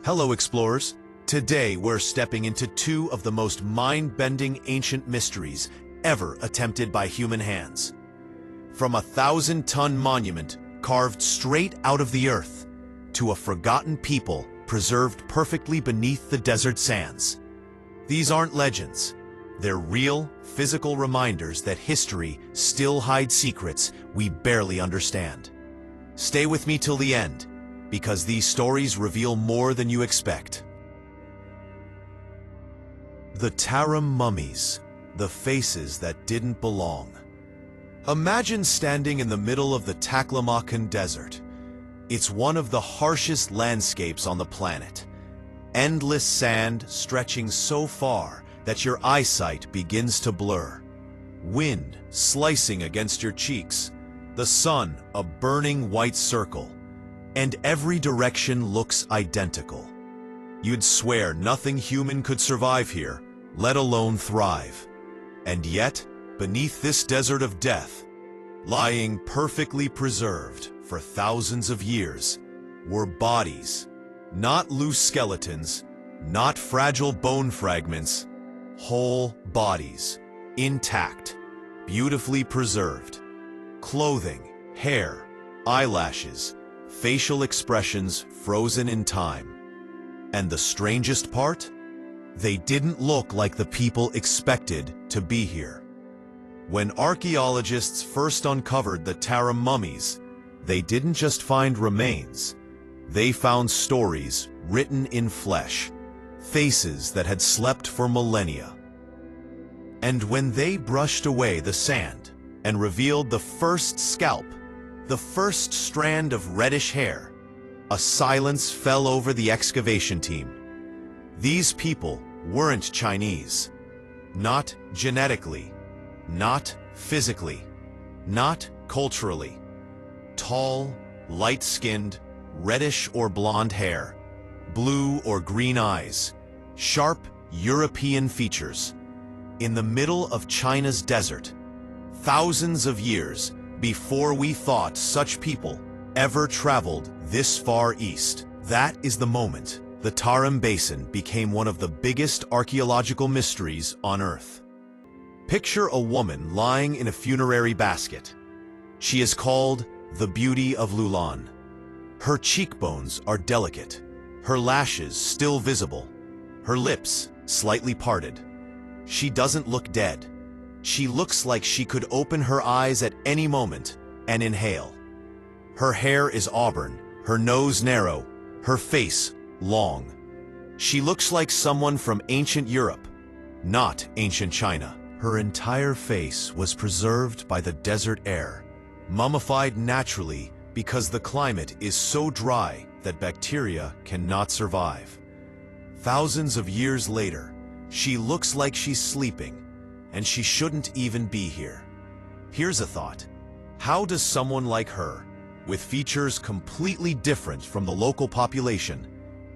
Hello, explorers. Today, we're stepping into two of the most mind-bending ancient mysteries ever attempted by human hands. From a 1,000-ton monument carved straight out of the earth to a forgotten people preserved perfectly beneath the desert sands. These aren't legends. They're real, physical reminders that history still hides secrets we barely understand. Stay with me till the end, because these stories reveal more than you expect. The Tarim mummies, the faces that didn't belong. Imagine standing in the middle of the Taklamakan Desert. It's one of the harshest landscapes on the planet. Endless sand stretching so far that your eyesight begins to blur. Wind slicing against your cheeks. The sun a burning white circle. And every direction looks identical. You'd swear nothing human could survive here, let alone thrive. And yet, beneath this desert of death, lying perfectly preserved for thousands of years, were bodies. Not loose skeletons, not fragile bone fragments, whole bodies, intact, beautifully preserved. Clothing, hair, eyelashes, facial expressions frozen in time. And the strangest part? They didn't look like the people expected to be here. When archaeologists first uncovered the Tarim mummies, they didn't just find remains. They found stories written in flesh, faces that had slept for millennia. And when they brushed away the sand and revealed the first scalp, the first strand of reddish hair, a silence fell over the excavation team. These people weren't Chinese. Not genetically, not physically, not culturally. Tall, light-skinned, reddish or blonde hair, blue or green eyes, sharp European features. In the middle of China's desert, thousands of years before we thought such people ever traveled this far east. That is the moment the Tarim Basin became one of the biggest archaeological mysteries on Earth. Picture a woman lying in a funerary basket. She is called the Beauty of Lulan. Her cheekbones are delicate, her lashes still visible, her lips slightly parted. She doesn't look dead. She looks like she could open her eyes at any moment and inhale. Her hair is auburn, her nose narrow, her face long. She looks like someone from ancient Europe, not ancient China. Her entire face was preserved by the desert air, mummified naturally because the climate is so dry that bacteria cannot survive. Thousands of years later, she looks like she's sleeping, and she shouldn't even be here. Here's a thought. How does someone like her, with features completely different from the local population,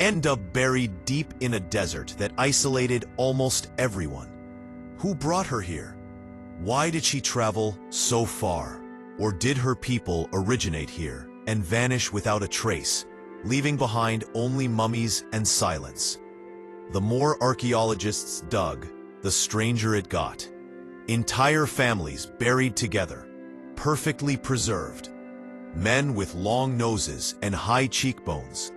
end up buried deep in a desert that isolated almost everyone? Who brought her here? Why did she travel so far? Or did her people originate here and vanish without a trace, leaving behind only mummies and silence? The more archaeologists dug, the stranger it got. Entire families buried together, perfectly preserved. Men with long noses and high cheekbones.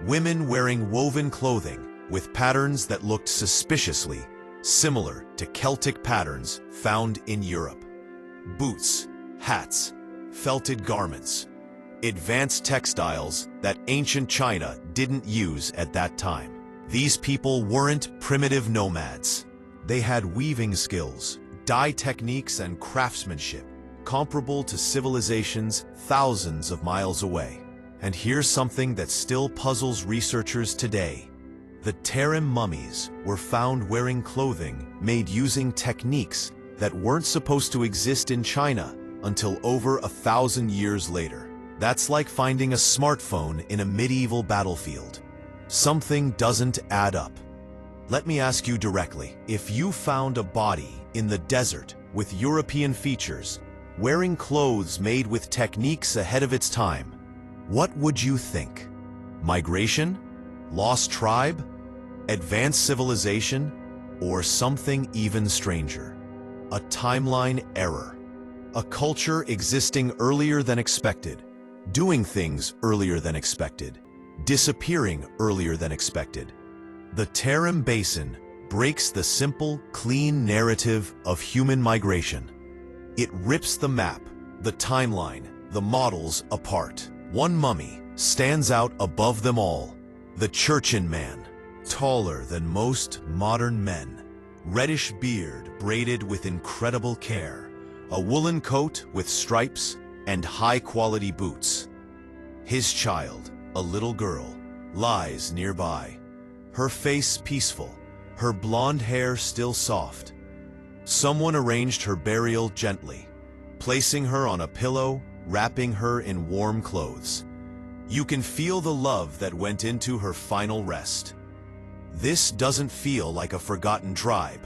Women wearing woven clothing with patterns that looked suspiciously similar to Celtic patterns found in Europe. Boots, hats, felted garments. Advanced textiles that ancient China didn't use at that time. These people weren't primitive nomads. They had weaving skills, dye techniques, and craftsmanship comparable to civilizations thousands of miles away. And here's something that still puzzles researchers today. The Tarim mummies were found wearing clothing made using techniques that weren't supposed to exist in China until over 1,000 years later. That's like finding a smartphone in a medieval battlefield. Something doesn't add up. Let me ask you directly, if you found a body in the desert with European features, wearing clothes made with techniques ahead of its time, what would you think? Migration? Lost tribe? Advanced civilization? Or something even stranger? A timeline error. A culture existing earlier than expected, doing things earlier than expected, disappearing earlier than expected. The Tarim Basin breaks the simple, clean narrative of human migration. It rips the map, the timeline, the models apart. One mummy stands out above them all. The Churchin man, taller than most modern men. Reddish beard braided with incredible care. A woolen coat with stripes and high-quality boots. His child, a little girl, lies nearby. Her face peaceful, her blonde hair still soft. Someone arranged her burial gently, placing her on a pillow, wrapping her in warm clothes. You can feel the love that went into her final rest. This doesn't feel like a forgotten tribe.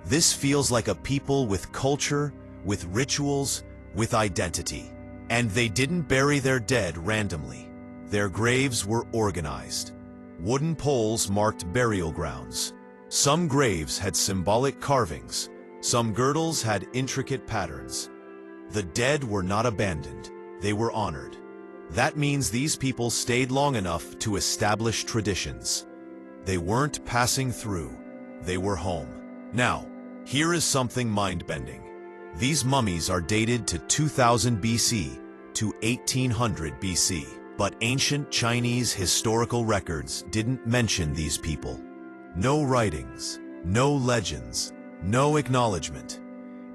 This feels like a people with culture, with rituals, with identity. And they didn't bury their dead randomly. Their graves were organized. Wooden poles marked burial grounds. Some graves had symbolic carvings. Some girdles had intricate patterns. The dead were not abandoned. They were honored. That means these people stayed long enough to establish traditions. They weren't passing through. They were home. Now, here is something mind-bending. These mummies are dated to 2000 BC to 1800 BC, but ancient Chinese historical records didn't mention these people. No writings, no legends, no acknowledgement.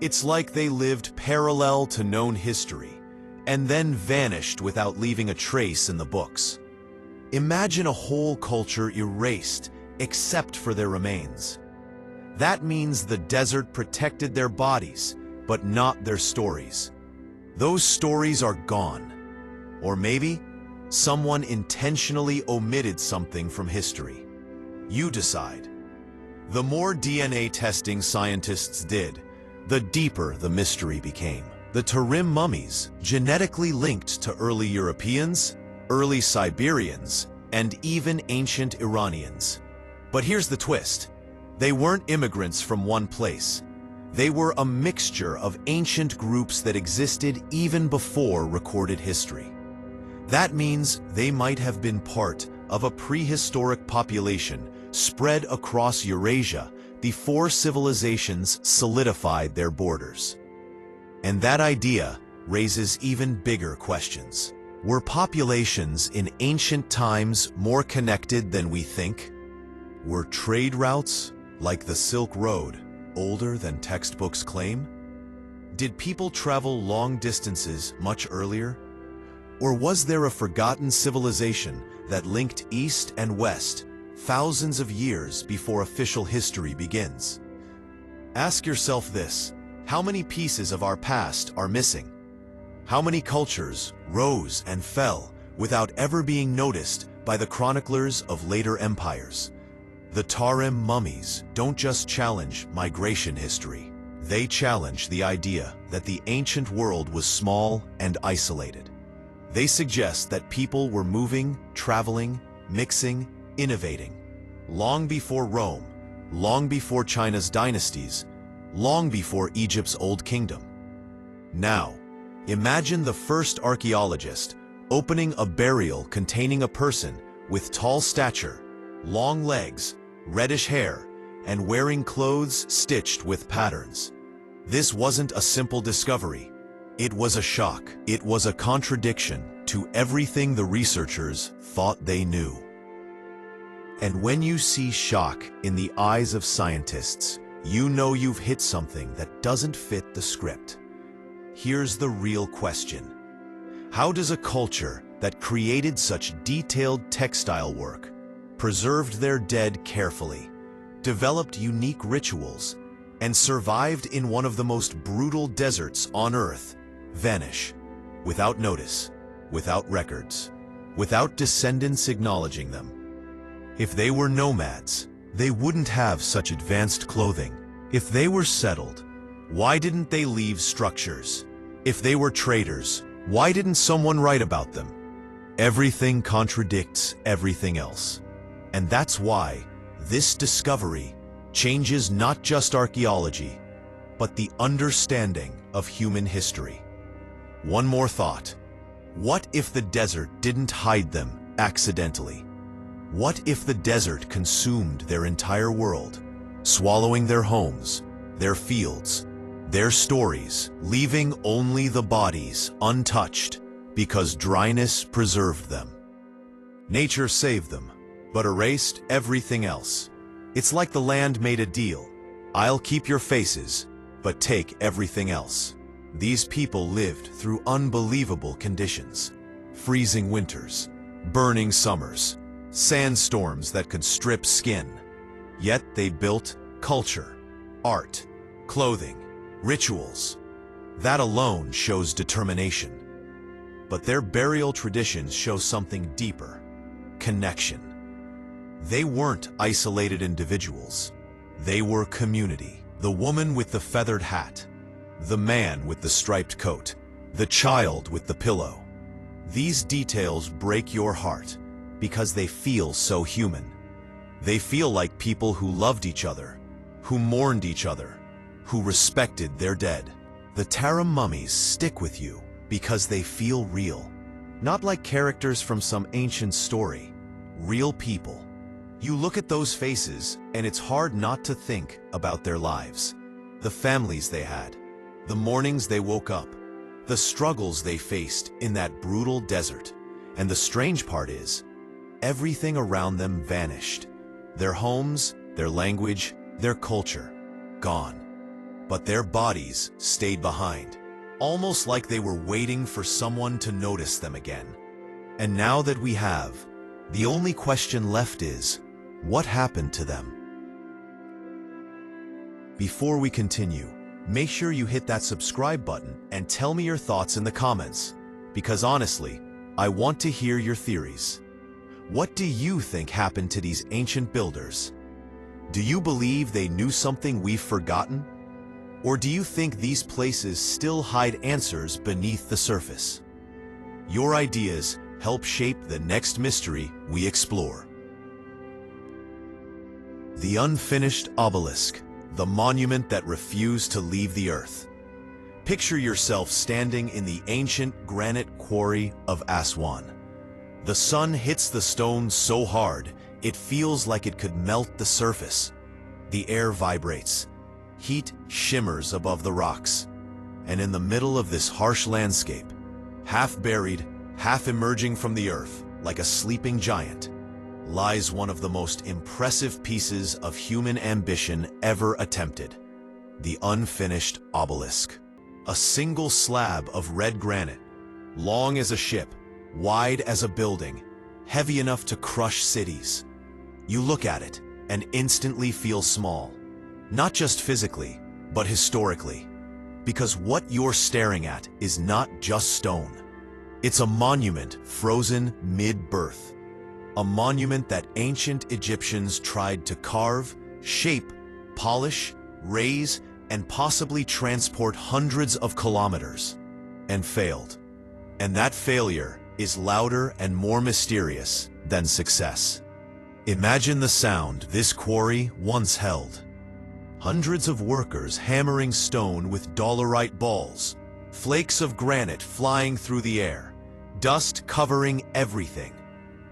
It's like they lived parallel to known history, and then vanished without leaving a trace in the books. Imagine a whole culture erased, except for their remains. That means the desert protected their bodies, but not their stories. Those stories are gone. Or maybe someone intentionally omitted something from history. You decide. The more DNA testing scientists did, the deeper the mystery became. The Tarim mummies, genetically linked to early Europeans, early Siberians, and even ancient Iranians. But here's the twist. They weren't immigrants from one place. They were a mixture of ancient groups that existed even before recorded history. That means they might have been part of a prehistoric population spread across Eurasia before civilizations solidified their borders. And that idea raises even bigger questions. Were populations in ancient times more connected than we think? Were trade routes, like the Silk Road, older than textbooks claim? Did people travel long distances much earlier? Or was there a forgotten civilization that linked East and West thousands of years before official history begins? Ask yourself this: how many pieces of our past are missing? How many cultures rose and fell without ever being noticed by the chroniclers of later empires? The Tarim mummies don't just challenge migration history. They challenge the idea that the ancient world was small and isolated. They suggest that people were moving, traveling, mixing, innovating. Long before Rome, long before China's dynasties, long before Egypt's Old Kingdom. Now, imagine the first archaeologist opening a burial containing a person with tall stature, long legs, reddish hair, and wearing clothes stitched with patterns. This wasn't a simple discovery. It was a shock. It was a contradiction to everything the researchers thought they knew. And when you see shock in the eyes of scientists, you know you've hit something that doesn't fit the script. Here's the real question. How does a culture that created such detailed textile work, preserved their dead carefully, developed unique rituals, and survived in one of the most brutal deserts on Earth, vanish without notice, without records, without descendants acknowledging them? If they were nomads, they wouldn't have such advanced clothing. If they were settled, why didn't they leave structures? If they were traders, why didn't someone write about them? Everything contradicts everything else. And that's why this discovery changes not just archaeology, but the understanding of human history. One more thought. What if the desert didn't hide them accidentally? What if the desert consumed their entire world, swallowing their homes, their fields, their stories, leaving only the bodies untouched because dryness preserved them? Nature saved them, but erased everything else. It's like the land made a deal. I'll keep your faces, but take everything else. These people lived through unbelievable conditions. Freezing winters, burning summers, sandstorms that could strip skin. Yet they built culture, art, clothing, rituals. That alone shows determination. But their burial traditions show something deeper: connection. They weren't isolated individuals. They were community. The woman with the feathered hat, the man with the striped coat, the child with the pillow. These details break your heart because they feel so human. They feel like people who loved each other, who mourned each other, who respected their dead. The Tarim mummies stick with you because they feel real. Not like characters from some ancient story. Real people. You look at those faces and it's hard not to think about their lives. The families they had, the mornings they woke up, the struggles they faced in that brutal desert. And the strange part is, everything around them vanished. Their homes, their language, their culture, gone. But their bodies stayed behind, almost like they were waiting for someone to notice them again. And now that we have, the only question left is, what happened to them? Before we continue, make sure you hit that subscribe button and tell me your thoughts in the comments, because honestly, I want to hear your theories. What do you think happened to these ancient builders? Do you believe they knew something we've forgotten? Or do you think these places still hide answers beneath the surface? Your ideas help shape the next mystery we explore. The Unfinished Obelisk, the monument that refused to leave the earth. Picture yourself standing in the ancient granite quarry of Aswan. The sun hits the stone so hard, it feels like it could melt the surface. The air vibrates. Heat shimmers above the rocks. And in the middle of this harsh landscape, half buried, half emerging from the earth, like a sleeping giant, lies one of the most impressive pieces of human ambition ever attempted: the Unfinished Obelisk. A single slab of red granite, long as a ship, wide as a building, heavy enough to crush cities. You look at it and instantly feel small, not just physically, but historically. Because what you're staring at is not just stone. It's a monument frozen mid-birth. A monument that ancient Egyptians tried to carve, shape, polish, raise, and possibly transport hundreds of kilometers, and failed. And that failure is louder and more mysterious than success. Imagine the sound this quarry once held. Hundreds of workers hammering stone with dolerite balls, flakes of granite flying through the air, dust covering everything,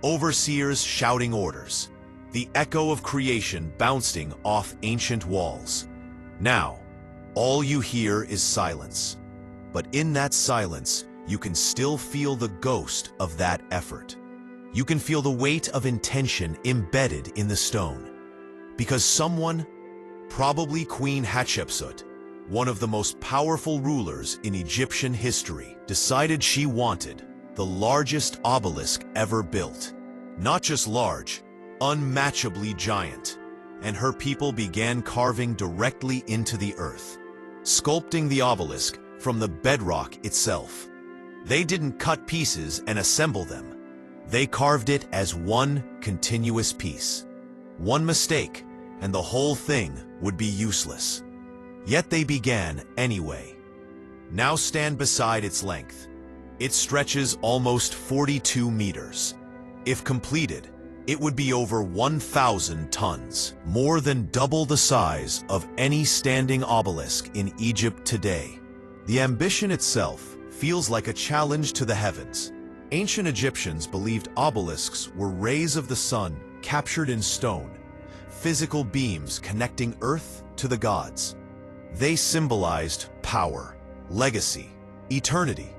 overseers shouting orders, the echo of creation bouncing off ancient walls. Now, all you hear is silence. But in that silence, you can still feel the ghost of that effort. You can feel the weight of intention embedded in the stone. Because someone, probably Queen Hatshepsut, one of the most powerful rulers in Egyptian history, decided she wanted the largest obelisk ever built. Not just large, unmatchably giant. And her people began carving directly into the earth, sculpting the obelisk from the bedrock itself. They didn't cut pieces and assemble them. They carved it as one continuous piece. One mistake, and the whole thing would be useless. Yet they began anyway. Now stand beside its length. It stretches almost 42 meters. If completed, It would be over 1,000 tons, more than double the size of any standing obelisk in Egypt today. The ambition itself feels like a challenge to the heavens. Ancient Egyptians believed obelisks were rays of the sun captured in stone, physical beams connecting earth to the gods. They symbolized power, legacy, eternity.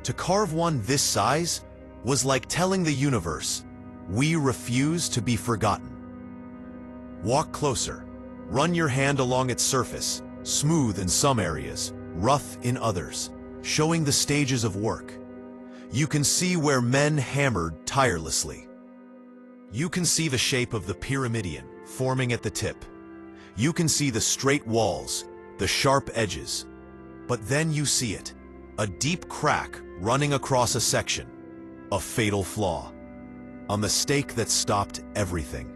To carve one this size was like telling the universe, "We refuse to be forgotten." Walk closer. Run your hand along its surface, smooth in some areas, rough in others, showing the stages of work. You can see where men hammered tirelessly. You can see the shape of the pyramidion forming at the tip. You can see the straight walls, the sharp edges. But then you see it, a deep crack running across a section, a fatal flaw, a mistake that stopped everything.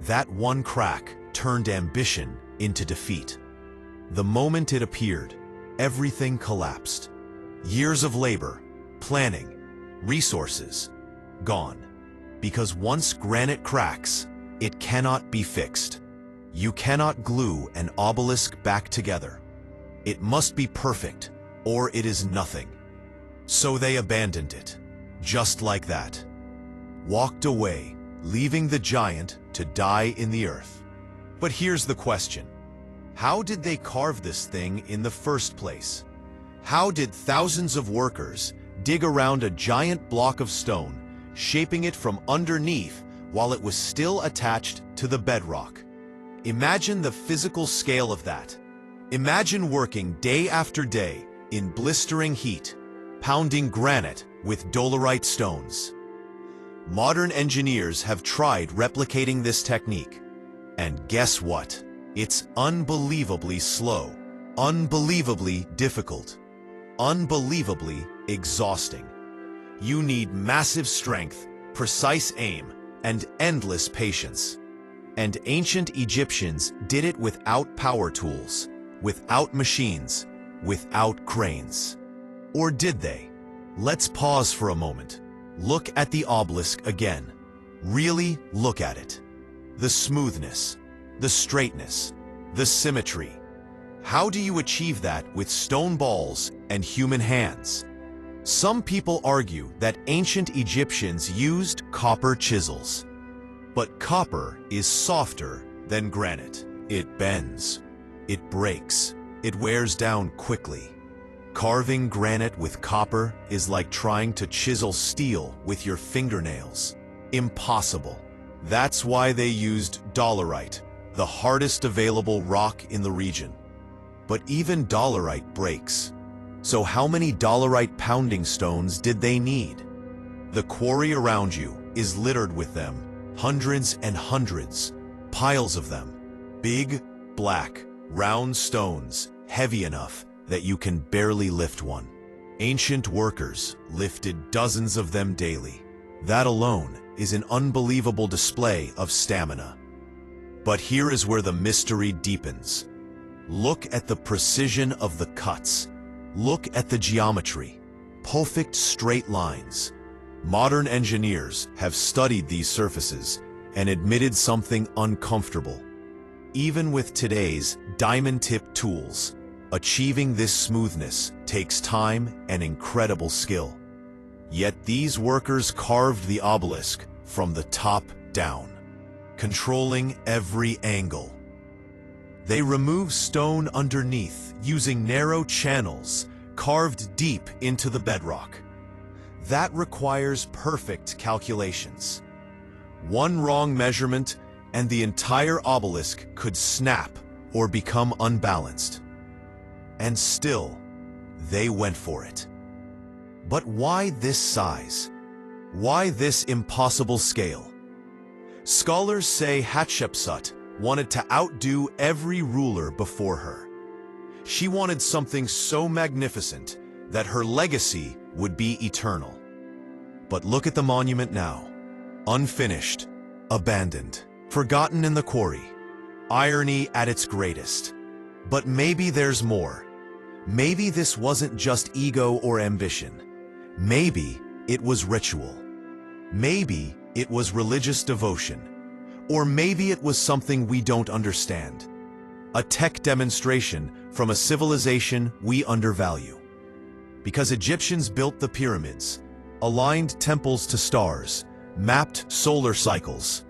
That one crack turned ambition into defeat. The moment it appeared, everything collapsed. Years of labor, planning, resources, gone. Because once granite cracks, it cannot be fixed. You cannot glue an obelisk back together. It must be perfect, or it is nothing. So they abandoned it, just like that. Walked away, leaving the giant to die in the earth. But here's the question. How did they carve this thing in the first place? How did thousands of workers dig around a giant block of stone, shaping it from underneath while it was still attached to the bedrock? Imagine the physical scale of that. Imagine working day after day in blistering heat, pounding granite with dolerite stones. Modern engineers have tried replicating this technique. And guess what? It's unbelievably slow, unbelievably difficult, unbelievably exhausting. You need massive strength, precise aim, and endless patience. And ancient Egyptians did it without power tools, without machines, without cranes. Or did they? Let's pause for a moment. Look at the obelisk again. Really look at it. The smoothness, the straightness, the symmetry. How do you achieve that with stone balls and human hands? Some people argue that ancient Egyptians used copper chisels. But copper is softer than granite. It bends, it breaks, it wears down quickly. Carving granite with copper is like trying to chisel steel with your fingernails. Impossible. That's why they used dolerite, the hardest available rock in the region. But even dolerite breaks. So how many dolerite pounding stones did they need? The quarry around you is littered with them, hundreds and hundreds, piles of them. Big, black, round stones, heavy enough that you can barely lift one. Ancient workers lifted dozens of them daily. That alone is an unbelievable display of stamina. But here is where the mystery deepens. Look at the precision of the cuts. Look at the geometry. Perfect straight lines. Modern engineers have studied these surfaces and admitted something uncomfortable. Even with today's diamond-tipped tools, achieving this smoothness takes time and incredible skill. Yet these workers carved the obelisk from the top down, controlling every angle. They removed stone underneath using narrow channels carved deep into the bedrock. That requires perfect calculations. One wrong measurement and the entire obelisk could snap or become unbalanced. And still, they went for it. But why this size? Why this impossible scale? Scholars say Hatshepsut wanted to outdo every ruler before her. She wanted something so magnificent that her legacy would be eternal. But look at the monument now. Unfinished, abandoned, forgotten in the quarry. Irony at its greatest. But maybe there's more. Maybe this wasn't just ego or ambition. Maybe it was ritual. Maybe It was religious devotion. Or maybe it was something we don't understand. A tech demonstration from a civilization we undervalue. Because Egyptians built the pyramids, aligned temples to stars, mapped solar cycles.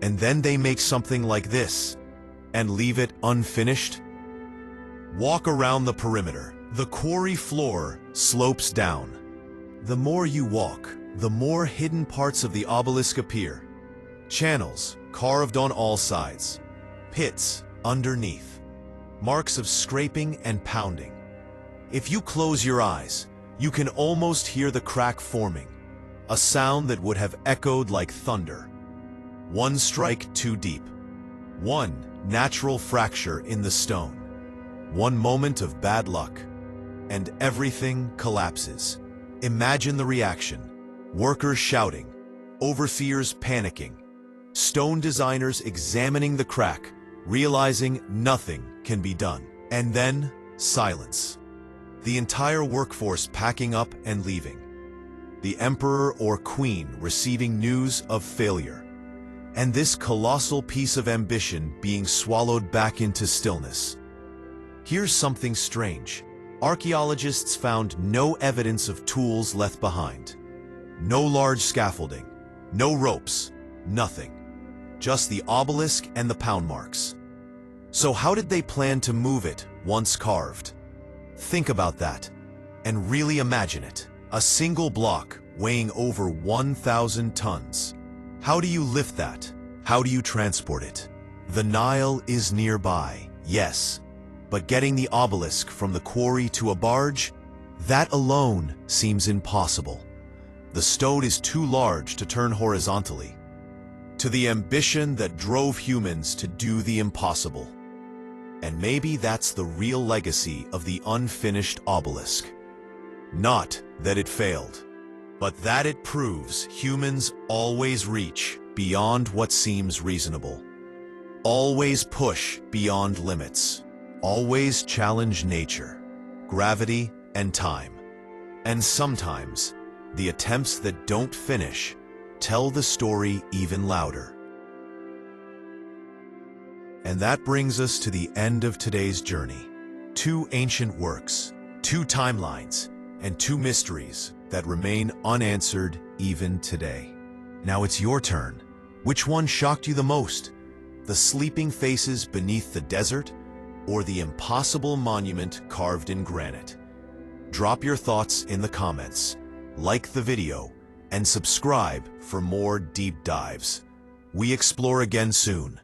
And then they make something like this, and leave it unfinished? Walk around the perimeter. The quarry floor slopes down. The more you walk, the more hidden parts of the obelisk appear. Channels carved on all sides. Pits underneath. Marks of scraping and pounding. If you close your eyes, you can almost hear the crack forming. A sound that would have echoed like thunder. One strike too deep. One natural fracture in the stone. One moment of bad luck. And everything collapses. Imagine the reaction. Workers shouting. Overseers panicking. Stone designers examining the crack, realizing nothing can be done. And then, silence. The entire workforce packing up and leaving. The emperor or queen receiving news of failure. And this colossal piece of ambition being swallowed back into stillness. Here's something strange. Archaeologists found no evidence of tools left behind. No large scaffolding, no ropes, nothing. Just the obelisk and the pound marks. So how did they plan to move it once carved? Think about that, and really imagine it. A single block weighing over 1,000 tons. How do you lift that? How do you transport it? The Nile is nearby, yes, but getting the obelisk from the quarry to a barge, that alone seems impossible. The stone is too large to turn horizontally. To the ambition that drove humans to do the impossible. And maybe that's the real legacy of the unfinished obelisk. Not that it failed, but that it proves humans always reach beyond what seems reasonable. Always push beyond limits. Always challenge nature, gravity, and time. And sometimes, the attempts that don't finish tell the story even louder. And that brings us to the end of today's journey. 2 ancient works, 2 timelines, and 2 mysteries that remain unanswered even today. Now it's your turn. Which one shocked you the most? The sleeping faces beneath the desert, or the impossible monument carved in granite? Drop your thoughts in the comments, like the video, and subscribe for more deep dives. We explore again soon.